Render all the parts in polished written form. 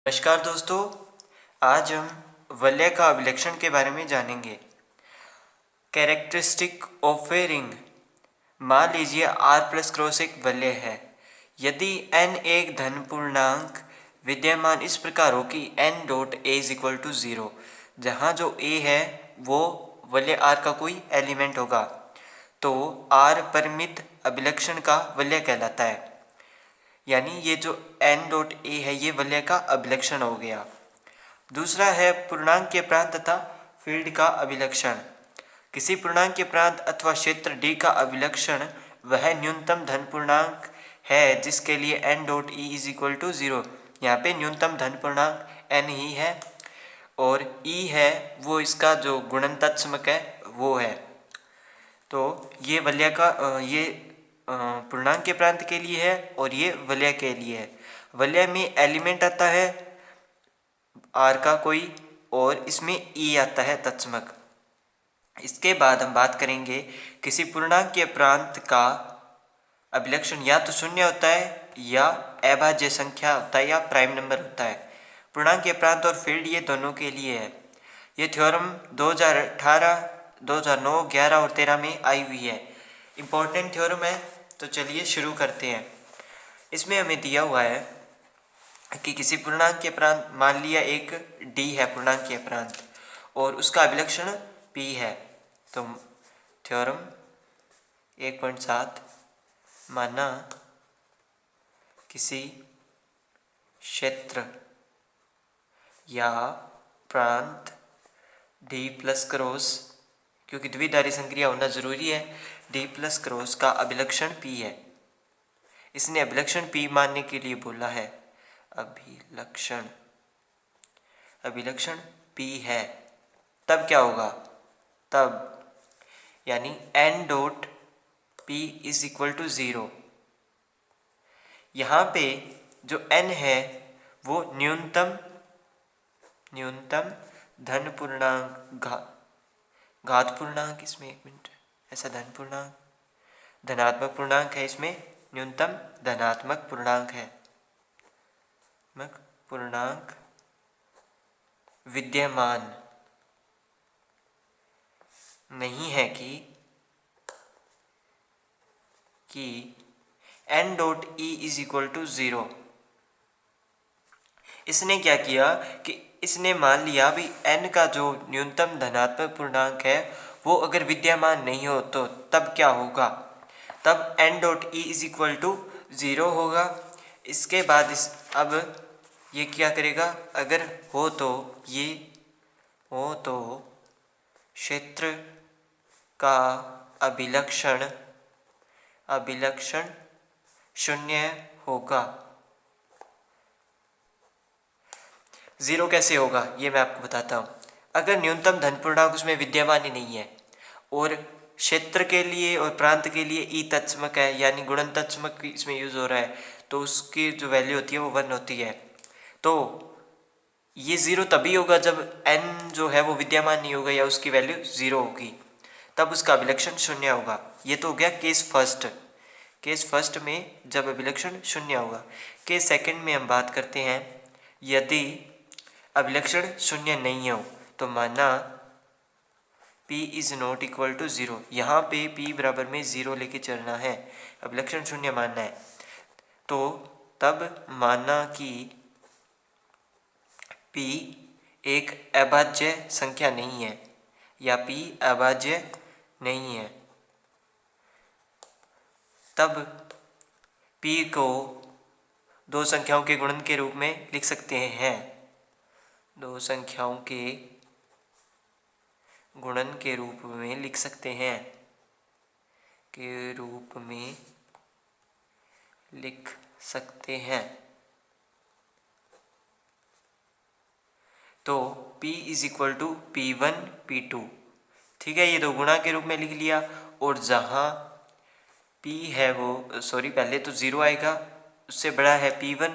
नमस्कार दोस्तों, आज हम वलय का अभिलक्षण के बारे में जानेंगे। Characteristic of a ring. मान लीजिए R प्लस क्रॉस एक वलय है। यदि n एक धन पूर्णांक विद्यमान इस प्रकार हो कि n dot a is equal to 0, जहाँ जो a है वो वलय R का कोई एलिमेंट होगा, तो R परिमित अभिलक्षण का वलय कहलाता है। यानी ये जो n डॉट a है ये वलय का अभिलक्षण हो गया। दूसरा है पूर्णांक के प्रांत तथा फील्ड का अभिलक्षण। किसी पूर्णांक के प्रांत अथवा क्षेत्र D का अभिलक्षण वह न्यूनतम धन पूर्णांक है जिसके लिए n dot e is equal to 0। यहाँ पे न्यूनतम धन पूर्णांक n ही है और e है वो इसका जो गुणनतत्समक है वो है। तो ये वलय का ये पूर्णांक के प्रांत के लिए है और ये वलय के लिए है। वलय में एलिमेंट आता है R का कोई और इसमें E आता है तत्समक। इसके बाद हम बात करेंगे किसी पूर्णांक के प्रांत का अभिलक्षण या तो शून्य होता है या अभाज्य संख्या होता है या प्राइम नंबर होता है। पूर्णांक के प्रांत और फील्ड ये दोनों के लिए है। ये थ्योरम 2018, 2009, 11 और 13 में आई हुई है। इम्पोर्टेंट थ्योरम है, तो चलिए शुरू करते हैं। इसमें हमें दिया हुआ है कि किसी पूर्णांक के प्रांत, मान लिया एक D है पूर्णांक के प्रांत और उसका अभिलक्षण P है। तो थ्योरम 1.7 माना किसी क्षेत्र या प्रांत D प्लस क्रॉस, क्योंकि द्विधारी संक्रिया होना जरूरी है, D प्लस क्रॉस का अभिलक्षण P है। इसने अभिलक्षण P मानने के लिए बोला है। अभिलक्षण P है, तब क्या होगा, तब यानी n dot P is equal to 0। यहाँ पे जो n है वो न्यूनतम धन पूर्णांक घात पूर्णांक, इसमें एक मिनट, ऐसा धन पूर्णांक धनात्मक पूर्णांक है, इसमें न्यूनतम धनात्मक पूर्णांक है। पूर्णांक विद्यमान नहीं है कि n dot e is equal to 0। इसने क्या किया कि इसने मान लिया भी n का जो न्यूनतम धनात्मक पूर्णांक है वो अगर विद्यमान नहीं हो तो तब क्या होगा, तब n dot e is equal to 0 होगा। इसके बाद अब ये क्या करेगा, अगर हो तो क्षेत्र का अभिलक्षण शून्य होगा। 0 कैसे होगा ये मैं आपको बताता हूँ। अगर न्यूनतम धन पूर्णांक उसमें विद्यमान ही नहीं है और क्षेत्र के लिए और प्रांत के लिए ई तत्समक है, यानी गुणन तत्समक इसमें यूज हो रहा है, तो उसकी जो वैल्यू होती है वो 1 होती है। तो ये 0 तभी होगा जब n जो है वो विद्यमान नहीं होगा या उसकी वैल्यू 0 होगी, तब उसका अभिलक्षण शून्य होगा। ये तो हो गया केस फर्स्ट में जब अभिलक्षण शून्य होगा। केस सेकंड में हम बात करते हैं यदि अभिलक्षण शून्य नहीं हो, तो माना P is not equal to 0। यहाँ पे P बराबर में 0 लेके चलना है, अभिलक्षण शून्य मानना है। तो तब माना कि P एक अभाज्य संख्या नहीं है या P अभाज्य नहीं है, तब P को दो संख्याओं के गुणन के रूप में लिख सकते हैं। दो संख्याओं के गुणन के रूप में लिख सकते हैं, तो P is equal to P1 P2। ठीक है, ये दो गुणा के रूप में लिख लिया और जहाँ P है वो पहले तो 0 आएगा, उससे बड़ा है P1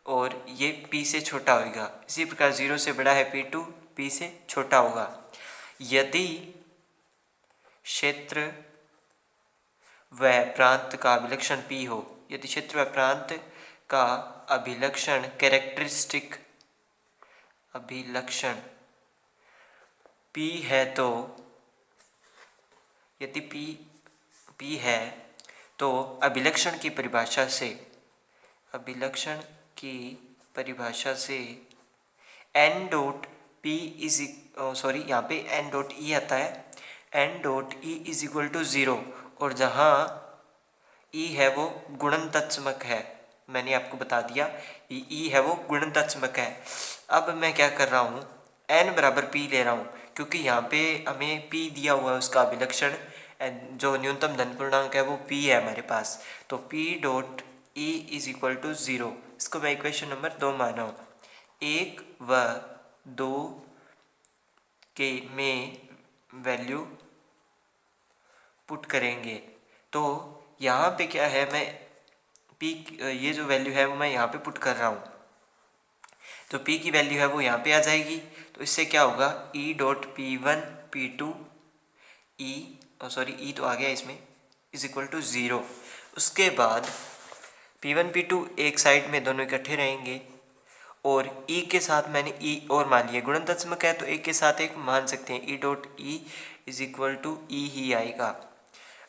और ये P से छोटा होगा। इसी प्रकार 0 से बड़ा है P2, P से छोटा होगा। यदि क्षेत्र व प्रांत का अभिलक्षण P हो, यदि क्षेत्र व प्रांत का अभिलक्षण कैरेक्टरिस्टिक अभिलक्षण P है तो यदि P है तो अभिलक्षण की परिभाषा से n डॉट P इज यहाँ पे n डॉट E आता है, n dot E is equal to 0 और जहाँ E है वो गुणनतत्समक है, मैंने आपको बता दिया E है वो गुणनतत्समक है। अब मैं क्या कर रहा हूँ, n बराबर P ले रहा हूँ क्योंकि यहाँ पे हमें P दिया हुआ है, उसका अभिलक्षण जो न्यूनतम धन पूर्णांक है वो P है हमारे पास, तो P dot E is equal to 0। इसको मैं इक्वेशन नंबर 2 माना हूँ। 1 व 2 के में वैल्यू पुट करेंगे तो यहाँ पे क्या है, मैं P ये जो वैल्यू है वो मैं यहाँ पे पुट कर रहा हूँ, तो P की वैल्यू है वो यहाँ पे आ जाएगी। तो इससे क्या होगा, E dot P1 P2 E तो आ गया इसमें इज इक्वल टू 0। उसके बाद P1 P2 एक साइड में दोनों इकट्ठे रहेंगे और E के साथ मैंने E और मान लिया, गुणनतत्समक है तो एक के साथ एक मान सकते हैं, E dot E is equal to E ही आएगा।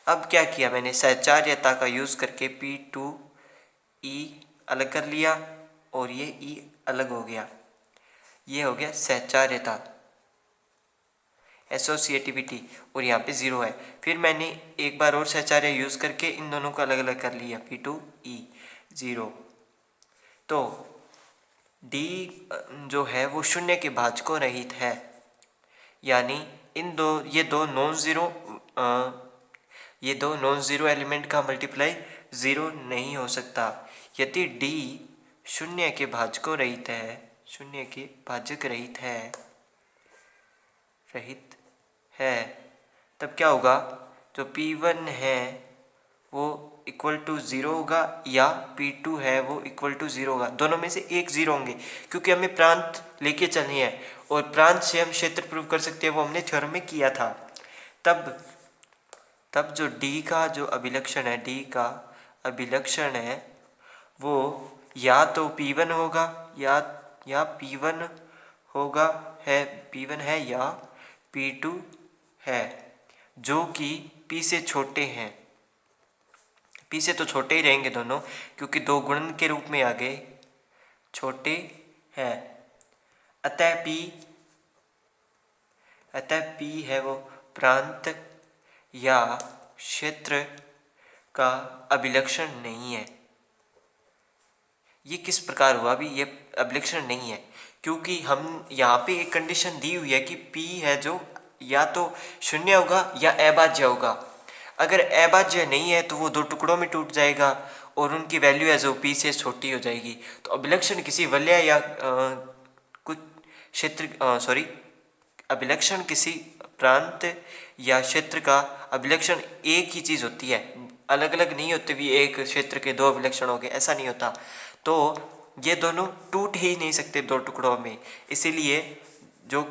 अब क्या किया मैंने, सहचार्यता का यूज़ करके P2 E अलग कर लिया और ये E अलग हो गया, ये हो गया सहचार्यता एसोसिएटिविटी, और यहाँ पे 0 है। फिर मैंने एक बार और सहचार्य यूज़ करके इन दोनों को अलग अलग कर लिया, P2 E 0। तो D जो है वो शून्य के भाजकों रहित है, यानी ये दो नॉन ज़ीरो एलिमेंट का मल्टीप्लाई 0 नहीं हो सकता। यदि D शून्य के भाजकों रहित है, शून्य के भाजक रहित है तब क्या होगा, जो P1 है वो इक्वल टू 0 होगा या P2 है वो इक्वल टू 0 होगा, दोनों में से एक 0 होंगे क्योंकि हमें प्रांत लेके चलनी है और प्रांत से हम क्षेत्र प्रूव कर सकते हैं, वो हमने थ्योरम में किया था। तब जो D का जो अभिलक्षण है, D का अभिलक्षण है वो या तो P1 होगा या P1 होगा P1 है या P2 है, जो कि P से छोटे हैं। P से तो छोटे ही रहेंगे दोनों क्योंकि दो गुणन के रूप में आ गए, छोटे हैं। अतः P है वो प्रांत या क्षेत्र का अभिलक्षण नहीं है। ये किस प्रकार हुआ, अभी ये अभिलक्षण नहीं है क्योंकि हम यहाँ पे एक कंडीशन दी हुई है कि P है जो या तो शून्य होगा या अभाज्य होगा। अगर अभाज्य नहीं है तो वो दो टुकड़ों में टूट जाएगा और उनकी वैल्यू है जो P से छोटी हो जाएगी। तो अभिलक्षण किसी वलय या कुछ क्षेत्र अभिलक्षण किसी प्रांत या क्षेत्र का अभिलक्षण एक ही चीज़ होती है, अलग अलग नहीं होते भी एक क्षेत्र के दो अभिलक्षण हो गए, ऐसा नहीं होता। तो ये दोनों टूट ही नहीं सकते दो टुकड़ों में, इसीलिए जो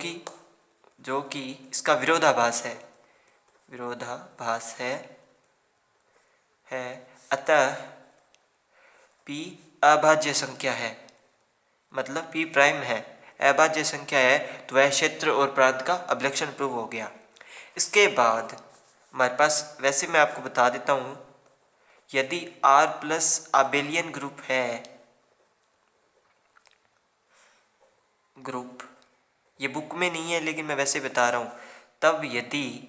कि इसका विरोधाभास है अतः P अभाज्य संख्या है, मतलब P प्राइम है, अभाज्य संख्या है तो वह क्षेत्र और प्रांत का अभिलक्षण प्रूव हो गया। इसके बाद हमारे पास, वैसे मैं आपको बता देता हूँ, यदि R प्लस आबेलियन ग्रुप ये बुक में नहीं है लेकिन मैं वैसे बता रहा हूँ, तब यदि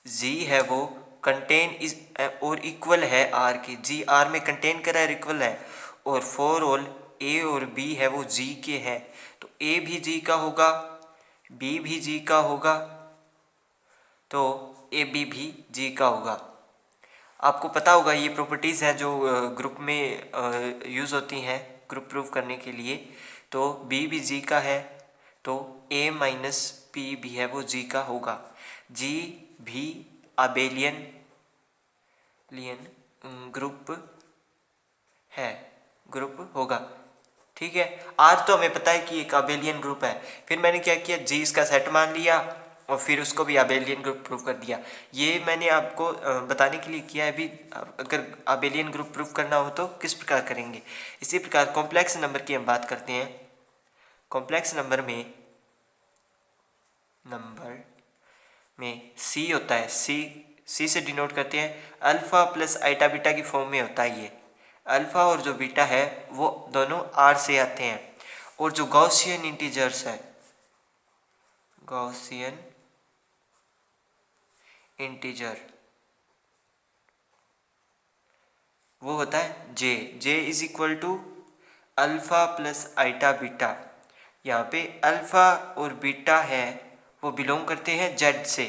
G है वो कंटेन इज और इक्वल है R के, G R में कंटेन करा है, इक्वल है, और फॉर ऑल A और B है वो G के है, तो A भी G का होगा, B भी G का होगा, तो AB भी G का होगा। आपको पता होगा ये प्रॉपर्टीज़ हैं जो ग्रुप में यूज़ होती हैं ग्रुप प्रूव करने के लिए। तो B भी G का है तो A माइनस P भी है वो G का होगा, G भी आबेलियन ग्रुप होगा। ठीक है, आज तो हमें पता है कि एक आबेलियन ग्रुप है, फिर मैंने क्या किया, G इसका सेट मान लिया और फिर उसको भी आबेलियन ग्रुप प्रूव कर दिया। ये मैंने आपको बताने के लिए किया है। अभी अगर आबेलियन ग्रुप प्रूव करना हो तो किस प्रकार करेंगे। इसी प्रकार कॉम्प्लेक्स नंबर की हम बात करते हैं कॉम्प्लेक्स नंबर में सी होता है, सी से डिनोट करते हैं अल्फ़ा प्लस आइटा बीटा की फॉर्म में होता है ये। अल्फ़ा और जो बीटा है वो दोनों आर से आते हैं। और जो गॉसियन इंटीजर्स है, गॉसियन इंटीजर वो होता है J is equal to alpha plus iota beta. यहाँ पे अल्फ़ा और बीटा है वो बिलोंग करते हैं जेड से,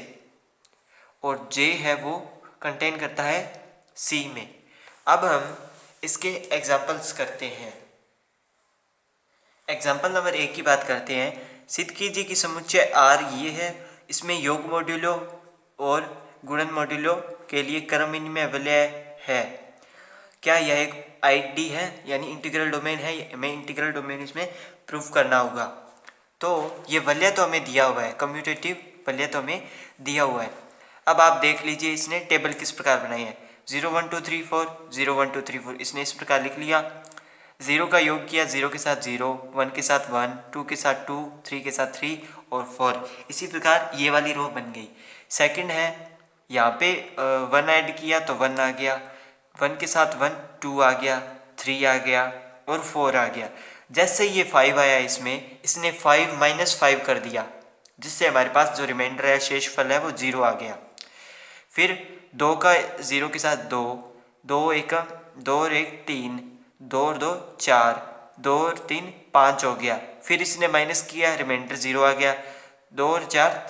और जे है वो कंटेन करता है सी में। अब हम इसके एग्जाम्पल्स करते हैं। एग्जाम्पल नंबर 1 की बात करते हैं। सिद्ध कीजिए कि समुच्चय आर ये है, इसमें योग मॉड्यूलो और गुणन मॉड्यूलो के लिए क्रम विनिमय वलय है। क्या यह एक आईडी है यानी इंटीग्रल डोमेन है? हमें इंटीग्रल डोमेन इसमें प्रूफ करना होगा। तो ये वलय तो हमें दिया हुआ है, कम्यूटेटिव वलय तो हमें दिया हुआ है। अब आप देख लीजिए इसने टेबल किस प्रकार बनाई है। 0 1 2 3 4 0 1 2 3 4 इसने इस प्रकार लिख लिया। 0 का योग किया, 0 के साथ 0, 1 के साथ 1, 2 के साथ 2, 3 के साथ 3 और 4। इसी प्रकार ये वाली रो बन गई। सेकंड है, यहाँ पे 1 ऐड किया तो 1 आ गया, 1 के साथ 1, 2 आ गया, 3 आ गया और 4 आ गया। जैसे ये 5 आया इसमें, इसने 5 माइनस 5 कर दिया, जिससे हमारे पास जो रिमाइंडर है, शेषफल है, वो 0 आ गया। फिर 2 का 0 के साथ 2, 2 एक 2 और 1 3, 2 और 2 4, 2 और 3 5 हो गया। फिर इसने माइनस किया, रिमाइंडर 0 आ गया। 2 और 4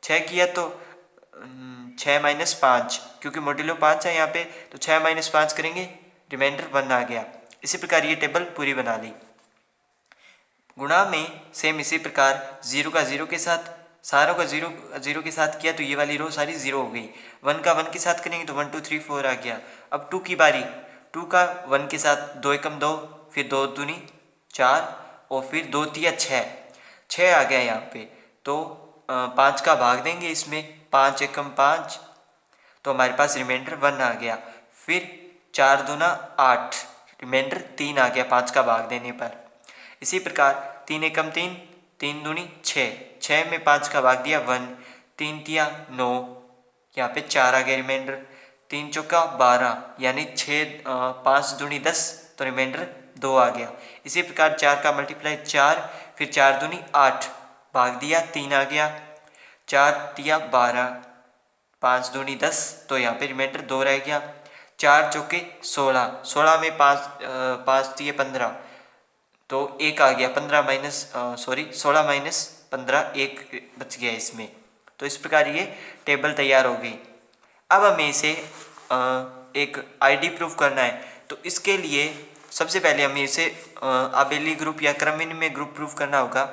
6 किया तो 6 माइनस 5, क्योंकि मॉड्यूलो 5 है यहाँ पे, तो 6 माइनस 5 करेंगे, रिमाइंडर 1 आ गया। इसी प्रकार ये टेबल पूरी बना ली। गुणा में सेम इसी प्रकार 0 का 0 के साथ, सारों का 0 के साथ किया तो ये वाली रो सारी 0 हो गई। 1 का 1 के साथ करेंगे तो 1 2 3 4 आ गया। अब 2 की बारी, 2 का 1 के साथ 2 एकम 2, फिर 2 दूनी 4 और फिर 2 तिया 6 आ गया यहाँ पे। तो 5 का भाग देंगे इसमें, 5 एकम 5, तो हमारे पास रिमाइंडर 1 आ गया। फिर 4 दूना 8, रिमाइंडर 3 आ गया 5 का भाग देने पर। इसी प्रकार 3 एकम 3, 3 दूनी 6 में 5 का भाग दिया 1, 3 तिया 9, यहाँ पे 4 आ गया रिमाइंडर। 3 चौका 12, यानी 5 दूनी 10, तो रिमाइंडर 2 आ गया। इसी प्रकार 4 का मल्टीप्लाई 4, फिर 4 दूनी 8, भाग दिया 3 आ गया। 4 तिया 12, 5 दूनी 10, तो यहाँ पे रिमाइंडर 2 रह गया। 4 चौके 16 में 5 तिया 15, तो 1 आ गया। 16 माइनस 15, 1 बच गया इसमें। तो इस प्रकार ये टेबल तैयार हो गई। अब हमें इसे एक आईडी प्रूफ करना है, तो इसके लिए सबसे पहले हमें इसे आबेली ग्रुप या क्रम विनिमय ग्रुप प्रूफ करना होगा।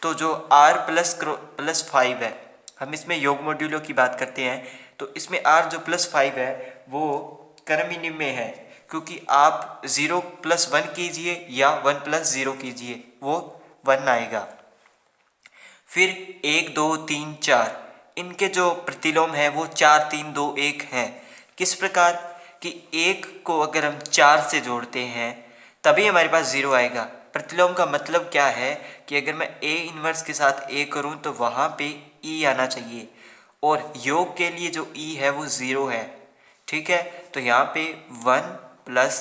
तो जो r प्लस 5 है, हम इसमें योग मॉड्यूलो की बात करते हैं, तो इसमें r जो प्लस 5 है वो क्रम विनिमय है, क्योंकि आप 0 प्लस 1 कीजिए या 1 प्लस 0 कीजिए, वो 1 आएगा। फिर 1 2 3 4, इनके जो प्रतिलोम है वो 4 3 2 1 हैं। किस प्रकार कि 1 को अगर हम 4 से जोड़ते हैं तभी हमारे पास 0 आएगा। प्रतिलोम का मतलब क्या है कि अगर मैं A इन्वर्स के साथ A करूं तो वहाँ पे E आना चाहिए, और योग के लिए जो E है वो 0 है। ठीक है, तो यहाँ पे 1 प्लस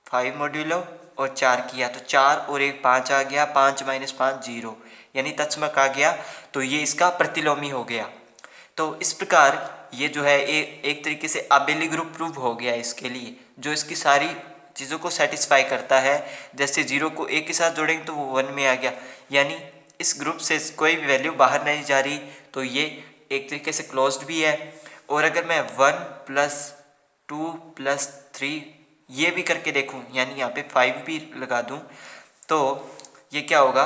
5 मॉड्यूलो और 4 किया तो 4 और 1 5 आ गया, 5 माइनस 5 0, यानी तत्समक आ गया। तो ये इसका प्रतिलोमी हो गया। तो इस प्रकार ये जो है एक तरीके से आबेली ग्रुप प्रूव हो गया इसके लिए, जो इसकी सारी चीज़ों को सेटिस्फाई करता है। जैसे 0 को 1 के साथ जोड़ेंगे तो वो 1 में आ गया, यानी इस ग्रुप से कोई भी वैल्यू बाहर नहीं जा रही, तो ये एक तरीके से क्लोज्ड भी है। और अगर मैं 1 प्लस 2 प्लस 3 ये भी करके देखूं, यानी यहाँ पे 5 भी लगा दूं, तो ये क्या होगा,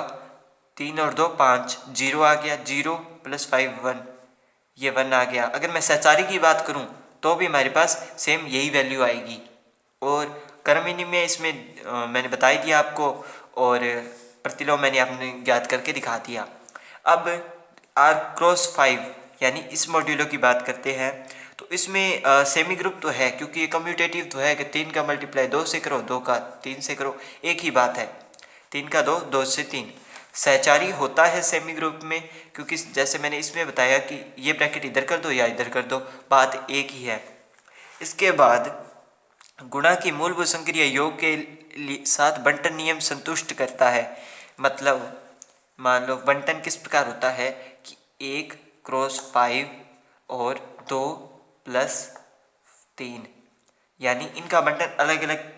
3 और 2 5, 0 आ गया, 0 प्लस 5 1, ये 1 आ गया। अगर मैं सहचारी की बात करूं तो भी हमारे पास सेम यही वैल्यू आएगी। और क्रम विनिमय इसमें मैंने बता ही दिया आपको, और प्रतिलोम मैंने आपने ज्ञात करके दिखा दिया। अब r क्रॉस 5 यानी इस मॉड्यूलो की बात करते हैं, तो इसमें सेमी ग्रुप तो है, क्योंकि ये कम्यूटेटिव तो है कि 3 का मल्टीप्लाई 2 से करो, 2 का 3 से करो, एक ही बात है। 3 का 2, 2 से 3 सहचारी होता है सेमी ग्रुप में, क्योंकि जैसे मैंने इसमें बताया कि ये ब्रैकेट इधर कर दो या इधर कर दो, बात एक ही है। इसके बाद गुणा की मूलभूत संक्रिया योग के साथ बंटन नियम संतुष्ट करता है। मतलब मान लो बंटन किस प्रकार होता है कि 1 क्रॉस 5 और 2 प्लस 3, यानी इनका बंटन अलग अलग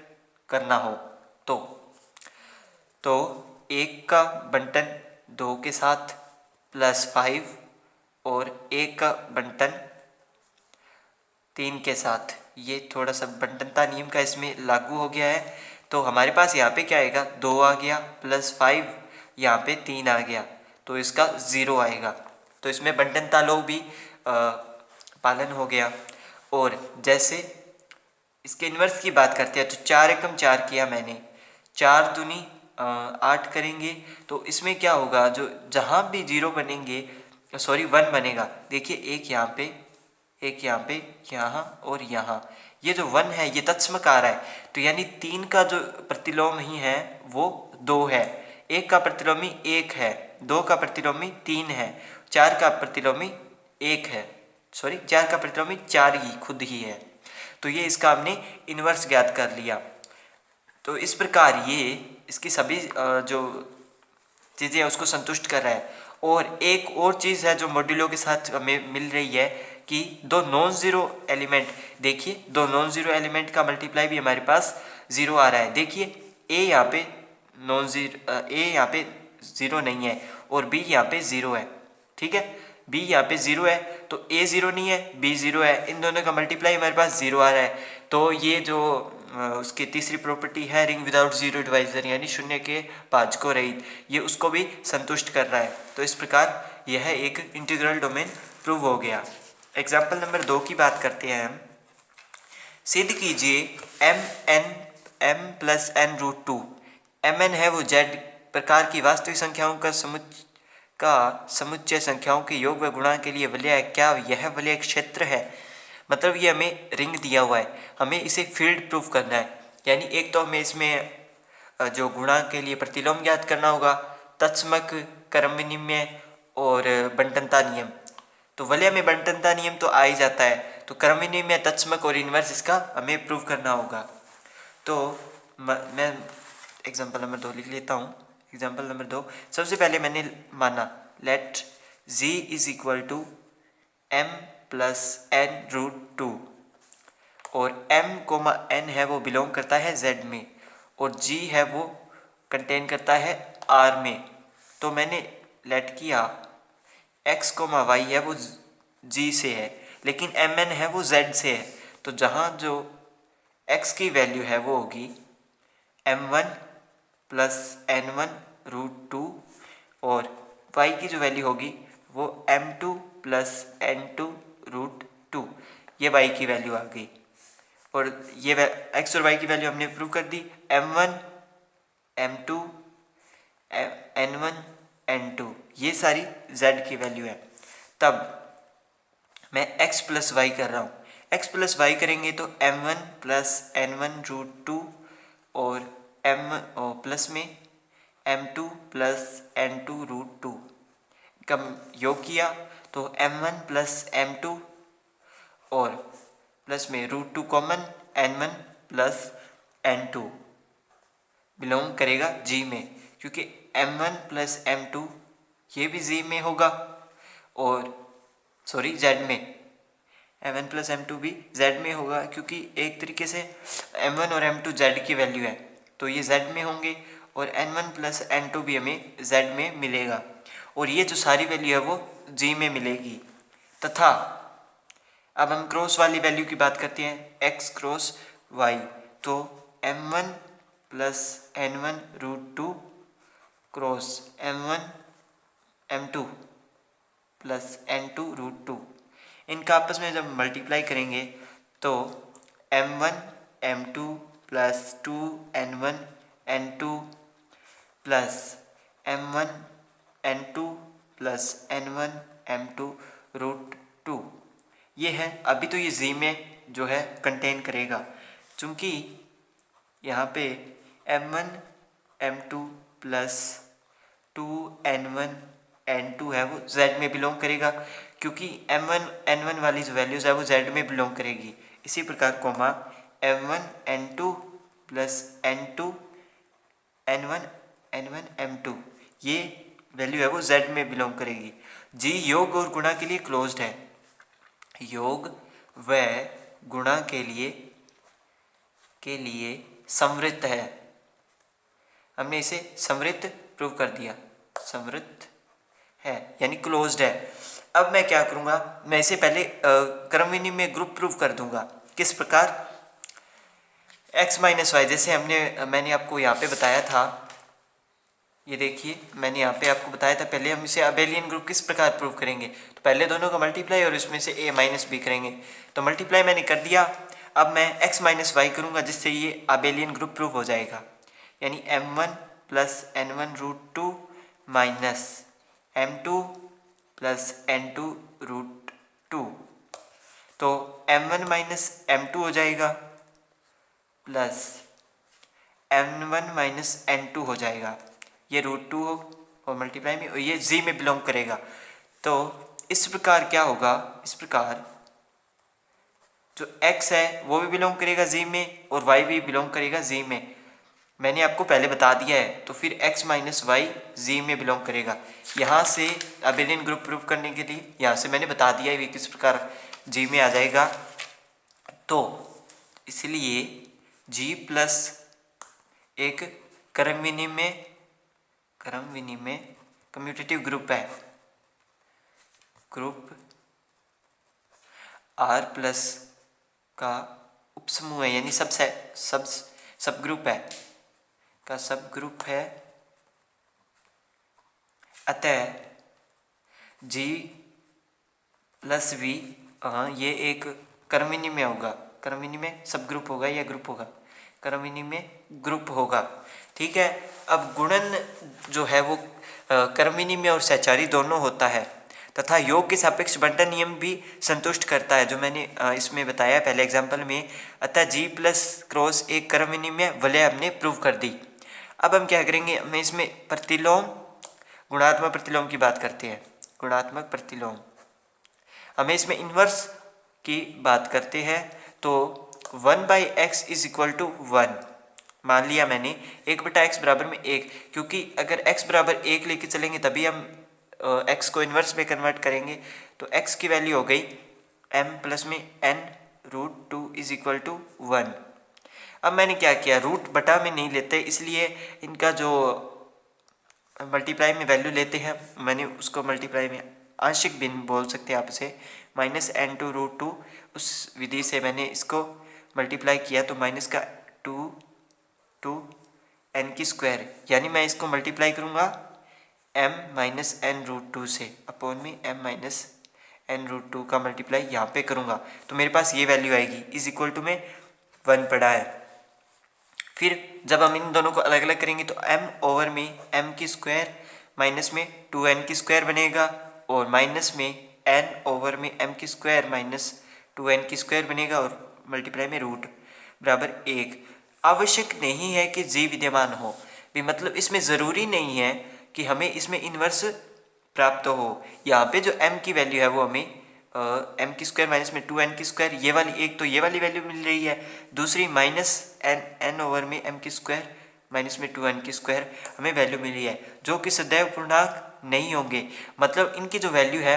करना हो तो 1 का बंटन 2 के साथ प्लस 5 और 1 का बंटन 3 के साथ, ये थोड़ा सा बंटनता नियम का इसमें लागू हो गया है। तो हमारे पास यहाँ पे क्या आएगा, 2 आ गया प्लस 5, यहाँ पे 3 आ गया तो इसका 0 आएगा। तो इसमें बंटनता लॉ भी पालन हो गया। और जैसे इसके इन्वर्स की बात करते हैं तो 4 एकम 4 किया मैंने, 4 दूनी 8 करेंगे तो इसमें क्या होगा, जो जहाँ भी 0 बनेंगे 1 बनेगा। देखिए एक यहाँ पे, एक यहाँ पे, यहाँ और यहाँ, ये जो 1 है ये तत्समक आ रहा है। तो यानी 3 का जो प्रतिलोम ही है वो 2 है, 1 का प्रतिलोमी 1 है, 2 का प्रतिलोमी 3 है, 4 का प्रतिलोमी 1 है, 4 का प्रतिलोमी 4 ही खुद ही है। तो ये इसका हमने इन्वर्स ज्ञात कर लिया। तो इस प्रकार ये इसकी सभी जो चीज़ें हैं उसको संतुष्ट कर रहा है। और एक और चीज़ है जो मॉड्यूलो के साथ हमें मिल रही है कि दो नॉन ज़ीरो एलिमेंट, देखिए दो नॉन ज़ीरो एलिमेंट का मल्टीप्लाई भी हमारे पास 0 आ रहा है। देखिए ए यहाँ पे ए यहाँ पे 0 नहीं है और बी यहाँ पे 0 है, ठीक है, बी यहाँ पे 0 है तो ए 0 नहीं है, बी 0 है, इन दोनों का मल्टीप्लाई हमारे पास 0 आ रहा है। तो ये जो उसकी तीसरी प्रॉपर्टी है रिंग विदाउट जीरो डिवाइजर, यानी शून्य के भाजकों रहित, ये उसको भी संतुष्ट कर रहा है। तो इस प्रकार यह एक इंटीग्रल डोमेन प्रूव हो गया। एग्जाम्पल नंबर 2 की बात करते हैं हम। सिद्ध कीजिए m plus n root 2, mn है वो z प्रकार की वास्तविक संख्याओं का समुच्चय संख्याओं के योग व गुणा के लिए वलय है। क्या यह वलय क्षेत्र है? मतलब ये हमें रिंग दिया हुआ है, हमें इसे फील्ड प्रूफ करना है। यानी एक तो हमें इसमें जो गुणा के लिए प्रतिलोम ज्ञात करना होगा, तत्समक, क्रम विनिमय और बंटनता नियम। तो वलय में बंटनता नियम तो आ ही जाता है, तो क्रम विनिमय, तत्समक और इन्वर्स इसका हमें प्रूव करना होगा। तो मैं एग्जाम्पल नंबर 2 लिख लेता हूँ। एग्जाम्पल नंबर 2, सबसे पहले मैंने माना let g is equal to m plus n root 2 और m कोमा n है वो बिलोंग करता है z में और g है वो कंटेन करता है r में। तो मैंने लेट किया x कोमा y है वो g से है, लेकिन mn है वो z से है। तो जहाँ जो x की वैल्यू है वो होगी m1 प्लस n1 रूट 2 और y की जो वैल्यू होगी वो m2 प्लस n2 रूट 2, ये y की वैल्यू आ गई। और ये x और y की वैल्यू हमने प्रूव कर दी, m1 m2 n1 n2, ये सारी z की वैल्यू है। तब मैं x प्लस वाई कर रहा हूँ, x प्लस वाई करेंगे तो m1 प्लस n1 रूट 2 और प्लस में m2 प्लस n2 रूट 2 का योग किया तो m1 प्लस m2 और प्लस में root 2 common, n1 plus n2 belong करेगा g में, क्योंकि m1 प्लस m2 ये भी g में होगा और z में, m1 प्लस m2 भी z में होगा, क्योंकि एक तरीके से m1 और m2 z की वैल्यू है तो ये z में होंगे और n1 प्लस n2 भी हमें z में मिलेगा और ये जो सारी वैल्यू है वो g में मिलेगी। तथा अब हम क्रॉस वाली वैल्यू की बात करते हैं x क्रॉस y, तो m1 plus n1 root 2 cross m1 m2 plus n2 root 2, इनका आपस में जब मल्टीप्लाई करेंगे तो m1 m2 plus 2 n1 n2 plus m1 n2 plus n1 m2 root 2, ये है। अभी तो ये z में जो है कंटेन करेगा, चूँकि यहाँ पे m1 m2 plus 2n1 n2 है वो z में बिलोंग करेगा, क्योंकि m1 n1 वाली जो वैल्यूज़ है वो z में बिलोंग करेगी। इसी प्रकार coma m1 n2 plus n2 n1 n1 m2 ये वैल्यू है वो z में बिलोंग करेगी। जी योग और गुणा के लिए क्लोज्ड है, योग व गुणा के लिए संवृत्त है। हमने इसे संवृत्त प्रूव कर दिया, संवृत्त है यानी क्लोज्ड है। अब मैं क्या करूँगा, मैं इसे पहले क्रम विनिमय ग्रुप प्रूव कर दूंगा। किस प्रकार, x माइनस वाई, जैसे मैंने आपको यहाँ पे बताया था, ये देखिए मैंने यहाँ पे आपको बताया था। पहले हम इसे अबेलियन ग्रुप किस प्रकार प्रूव करेंगे, तो पहले दोनों का मल्टीप्लाई और इसमें से a माइनस बी करेंगे। तो मल्टीप्लाई मैंने कर दिया, अब मैं x माइनस वाई करूँगा जिससे ये अबेलियन ग्रुप प्रूव हो जाएगा, यानी m1 plus n1 root 2 minus m2 plus n2 root 2। तो m1 माइनस m2 हो जाएगा प्लस n1 माइनस n2 हो जाएगा, ये रूट 2 और मल्टीप्लाई में, और ये z में बिलोंग करेगा। तो इस प्रकार क्या होगा, इस प्रकार जो x है वो भी बिलोंग करेगा z में और y भी बिलोंग करेगा z में। मैंने आपको पहले बता दिया है, तो फिर x माइनस वाई z में बिलोंग करेगा। यहाँ से अबेलियन ग्रुप प्रूव करने के लिए यहाँ से मैंने बता दिया है किस प्रकार g में आ जाएगा। तो इसलिए g प्लस एक क्रम विनिमय कम्यूटेटिव ग्रुप है, ग्रुप R प्लस का उपसमूह है, यानी सब ग्रुप है का सब ग्रुप है। अतः G प्लस V, ये एक क्रम विनिमय होगा, क्रम विनिमय सब ग्रुप होगा या ग्रुप होगा, क्रम विनिमय ग्रुप होगा। ठीक है। अब गुणन जो है वो क्रम विनिमय और सहचारी दोनों होता है, तथा योग के सापेक्ष बंटन नियम भी संतुष्ट करता है, जो मैंने इसमें बताया पहले एग्जाम्पल में। अतः G प्लस क्रॉस एक क्रम विनिमय वलय हमने प्रूव कर दी। अब हम क्या करेंगे, मैं इसमें प्रतिलोम गुणात्मक प्रतिलोम की बात करते हैं। गुणात्मक प्रतिलोम, हमें इसमें इन्वर्स की बात करते हैं। तो 1/x इज इक्वल टू 1 मान लिया मैंने, 1/x बराबर में 1, क्योंकि अगर x बराबर 1 लेके चलेंगे तभी हम x को इन्वर्स में कन्वर्ट करेंगे। तो x की वैल्यू हो गई m प्लस में n root 2 is equal to 1। अब मैंने क्या किया, रूट बटा में नहीं लेते, इसलिए इनका जो मल्टीप्लाई में वैल्यू लेते हैं, मैंने उसको मल्टीप्लाई में आंशिक भिन्न बोल सकते हैं आप इसे, माइनस n2 रूट 2, उस विधि से मैंने इसको मल्टीप्लाई किया। तो माइनस का 2 n की स्क्वायर, यानी मैं इसको मल्टीप्लाई करूँगा m माइनस n रूट 2 से, अपॉन में m माइनस n रूट 2 का मल्टीप्लाई यहाँ पे करूँगा, तो मेरे पास ये वैल्यू आएगी, इज इक्वल टू में 1 पड़ा है। फिर जब हम इन दोनों को अलग अलग करेंगे तो m ओवर में m की स्क्वायर माइनस में 2n की स्क्वायर बनेगा, और माइनस में n ओवर में m की स्क्वायर माइनस 2n की स्क्वायर बनेगा, और मल्टीप्लाई में रूट बराबर 1। आवश्यक नहीं है कि g विद्यमान हो, भी मतलब इसमें ज़रूरी नहीं है कि हमें इसमें इन्वर्स प्राप्त हो। यहाँ पे जो m की वैल्यू है वो हमें m की स्क्वायर माइनस में 2n की स्क्वायर, ये वाली एक तो ये वाली वैल्यू मिल रही है, दूसरी माइनस n ओवर में m की स्क्वायर माइनस में 2n की स्क्वायर हमें वैल्यू मिली है, जो कि सदैव पूर्णांक नहीं होंगे। मतलब इनकी जो वैल्यू है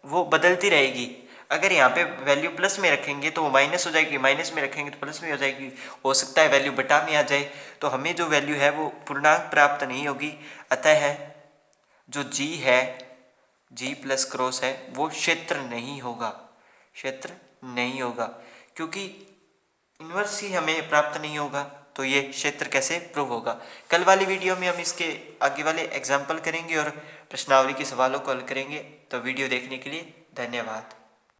वो बदलती रहेगी। अगर यहाँ पे वैल्यू प्लस में रखेंगे तो वो माइनस हो जाएगी, माइनस में रखेंगे तो प्लस में हो जाएगी, हो सकता है वैल्यू बटा में आ जाए, तो हमें जो वैल्यू है वो पूर्णांक प्राप्त नहीं होगी। अतः है जो g है, g प्लस क्रॉस है, वो क्षेत्र नहीं होगा, क्षेत्र नहीं होगा, क्योंकि इन्वर्स ही हमें प्राप्त नहीं होगा, तो ये क्षेत्र कैसे प्रूव होगा। कल वाली वीडियो में हम इसके आगे वाले एग्जाम्पल करेंगे और प्रश्नावली के सवालों को हल करेंगे। तो वीडियो देखने के लिए धन्यवाद।